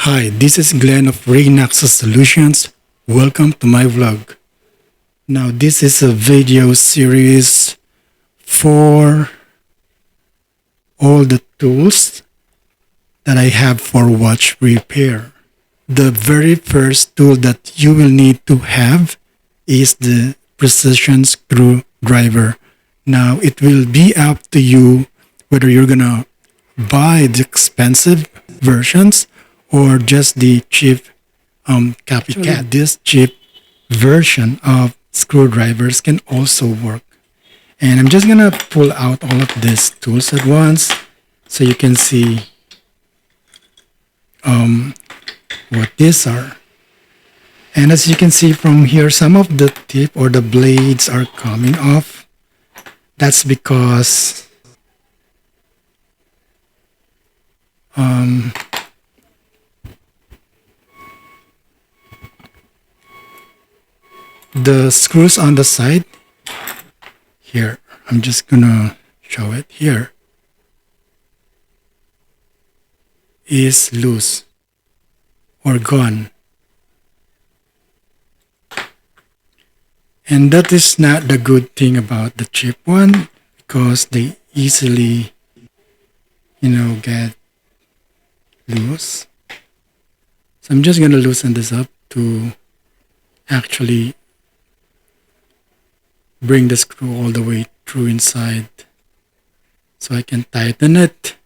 Hi, this is Glenn of Raynaxus Solutions. Welcome to my vlog. Now, this is a video series for all the tools that I have for watch repair. The very first tool that you will need to have is the precision screwdriver. Now, it will be up to you whether you're gonna buy the expensive versions or just the cheap copycat. Actually, this cheap version of screwdrivers can also work. And I'm just gonna pull out all of these tools at once so you can see what these are. And as you can see from here, some of the tip or the blades are coming off. That's because the screws on the side here, I'm just gonna show it here, is loose or gone. And that is not the good thing about the cheap one, because they easily, get loose. So I'm just gonna loosen this up to actually bring the screw all the way through inside so I can tighten it.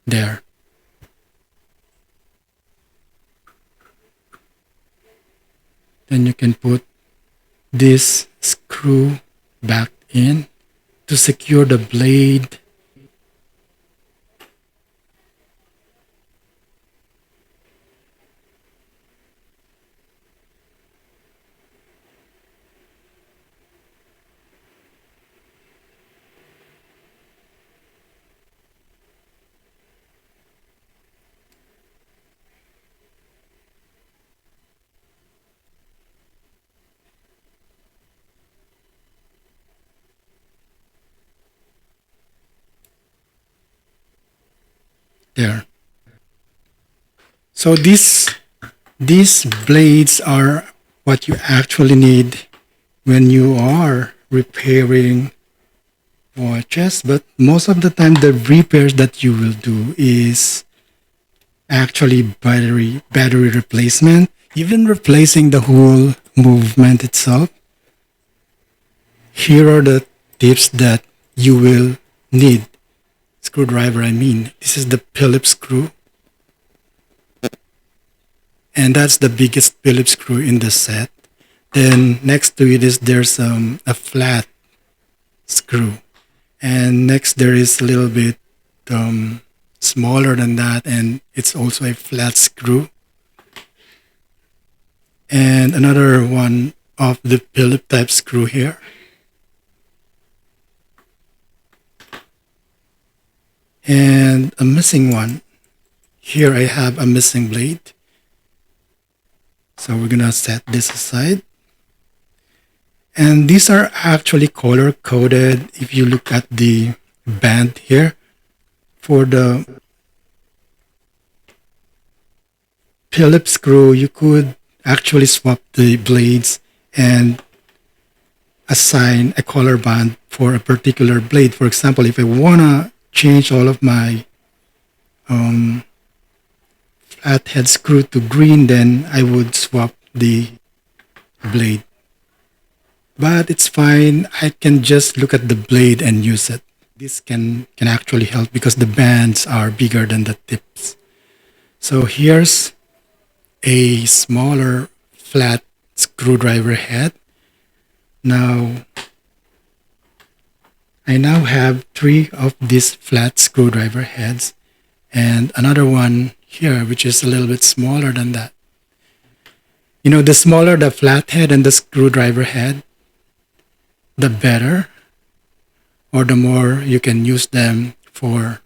There. Then you can put this screw back in to secure the blade. There. So these blades are what you actually need when you are repairing watches, but most of the time the repairs that you will do is actually battery replacement, even replacing the whole movement itself. Here are the tips that you will need. Screwdriver, I mean. This is the Phillips screw. And that's the biggest Phillips screw in the set. Then next to it is there's a flat screw. And next there is a little bit smaller than that, and it's also a flat screw. And another one of the Phillips type screw here. And a missing one. Here I have a missing blade. So we're gonna set this aside. And these are actually color coded. If you look at the band here, for the Phillips screw, you could actually swap the blades and assign a color band for a particular blade. For example, if I wanna change all of my flathead screw to green, then I would swap the blade. But it's fine. I can just look at the blade and use it. This can actually help because the bands are bigger than the tips. So here's a smaller flat screwdriver head. Now, I now have 3 of these flat screwdriver heads and another one here, which is a little bit smaller than that. The smaller the flat head and the screwdriver head, the better, or the more you can use them for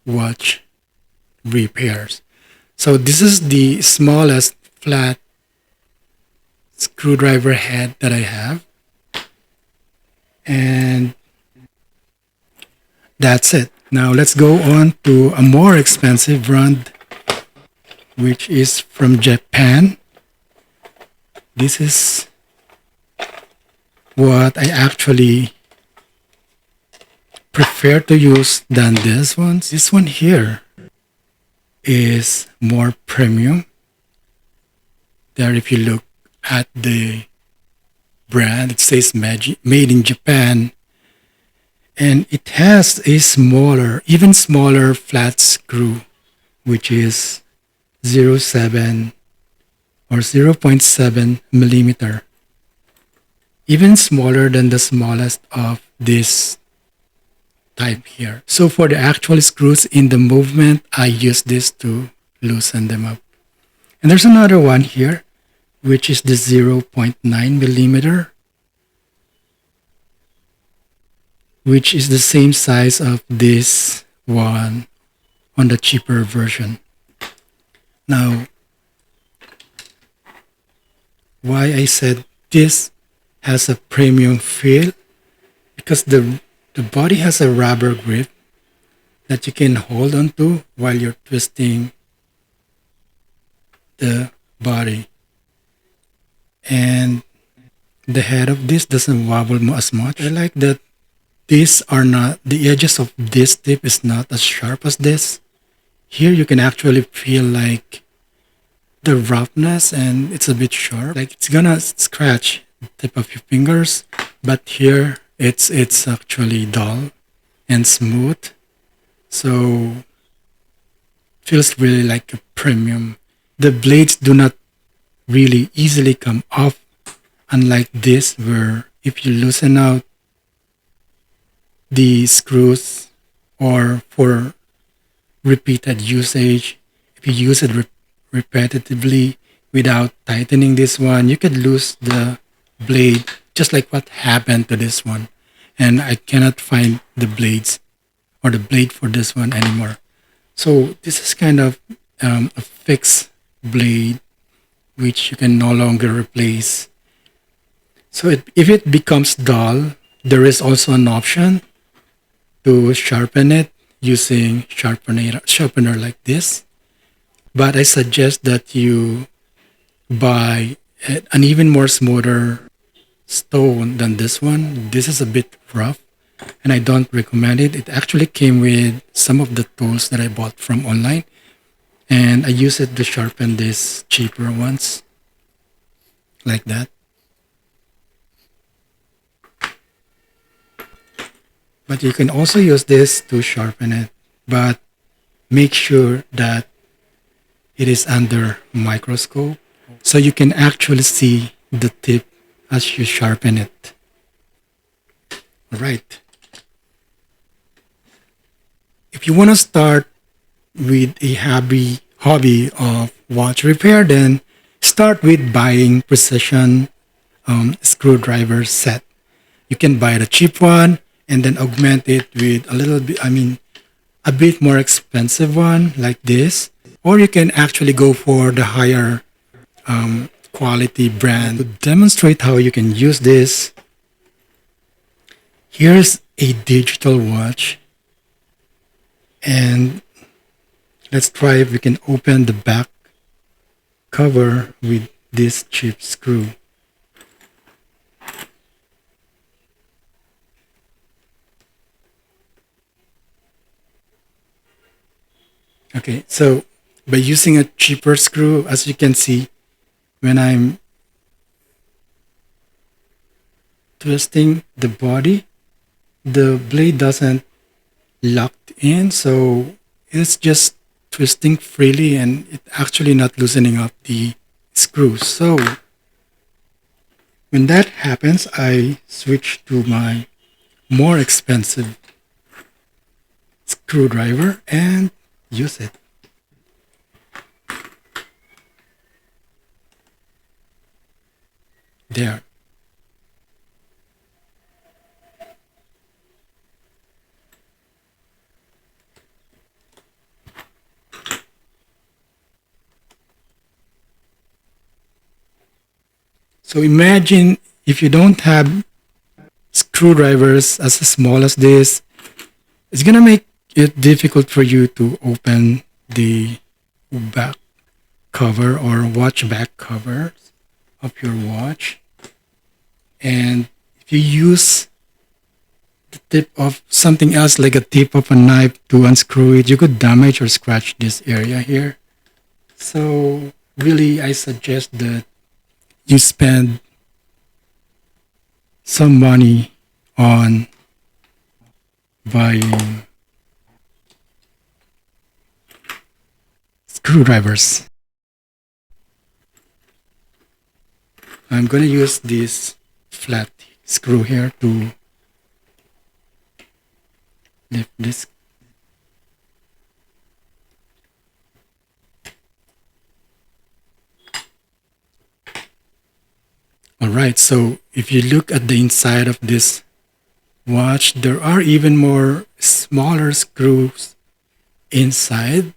watch repairs. So this is the smallest flat screwdriver head that I have. And that's it. Now let's go on to a more expensive brand, which is from Japan. This is what I actually prefer to use than this one. This one here is more premium. There, if you look at the brand, it says made in Japan. And it has a smaller, even smaller flat screw, which is 0.7 or 0.7 millimeter. Even smaller than the smallest of this type here. So for the actual screws in the movement, I use this to loosen them up. And there's another one here, which is the 0.9 millimeter, which is the same size of this one on the cheaper version. Now, why I said this has a premium feel, because the body has a rubber grip that you can hold onto while you're twisting the body. And the head of this doesn't wobble as much. I like that these are not, the edges of this tip is not as sharp as this. Here you can actually feel like the roughness and it's a bit sharp. Like it's gonna scratch the tip of your fingers, but here it's actually dull and smooth. So feels really like a premium. The blades do not really easily come off, unlike this where if you loosen out the screws or for repeated usage, if you use it repetitively without tightening this one, you could lose the blade, just like what happened to this one. And I cannot find the blades or the blade for this one anymore. So this is kind of a fixed blade which you can no longer replace. So if it becomes dull, there is also an option to sharpen it using sharpener like this. But I suggest that you buy an even more smoother stone than this one. This is a bit rough and I don't recommend it. It actually came with some of the tools that I bought from online, and I use it to sharpen these cheaper ones like that. But you can also use this to sharpen it, but make sure that it is under microscope so you can actually see the tip as you sharpen it. All right. If you want to start with a hobby of watch repair, then start with buying precision screwdriver set. You can buy the cheap one and then augment it with a bit more expensive one like this. Or you can actually go for the higher quality brand. To demonstrate how you can use this, here's a digital watch. And let's try if we can open the back cover with this cheap screw. Okay, so by using a cheaper screw, as you can see, when I'm twisting the body, the blade doesn't lock in, so it's just twisting freely and it actually not loosening up the screws. So when that happens, I switch to my more expensive screwdriver and use it. There. So imagine if you don't have screwdrivers as small as this, it's gonna make it difficult for you to open the back cover or watch back covers of your watch. And if you use the tip of something else like a tip of a knife to unscrew it, you could damage or scratch this area here. So really, I suggest that you spend some money on buying screwdrivers. I'm going to use this flat screw here to lift this. Alright, so if you look at the inside of this watch, there are even more smaller screws inside.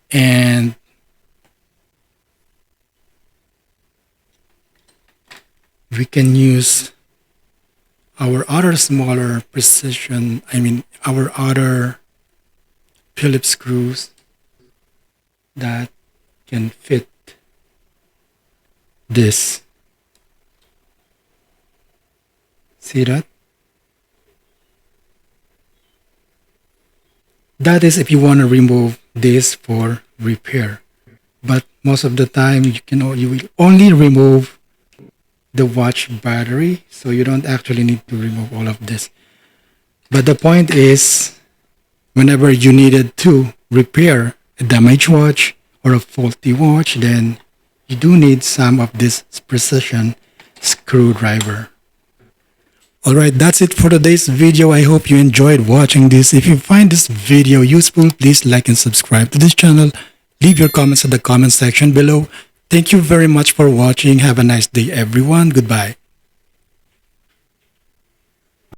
And we can use our other smaller our other Phillips screws that can fit this. See that? That is if you want to remove this for repair. But most of the time you will only remove the watch battery, so you don't actually need to remove all of this. But the point is, whenever you needed to repair a damaged watch or a faulty watch, then you do need some of this precision screwdriver. Alright, that's it for today's video. I hope you enjoyed watching this. If you find this video useful, please like and subscribe to this channel. Leave your comments in the comment section below. Thank you very much for watching. Have a nice day, everyone. Goodbye.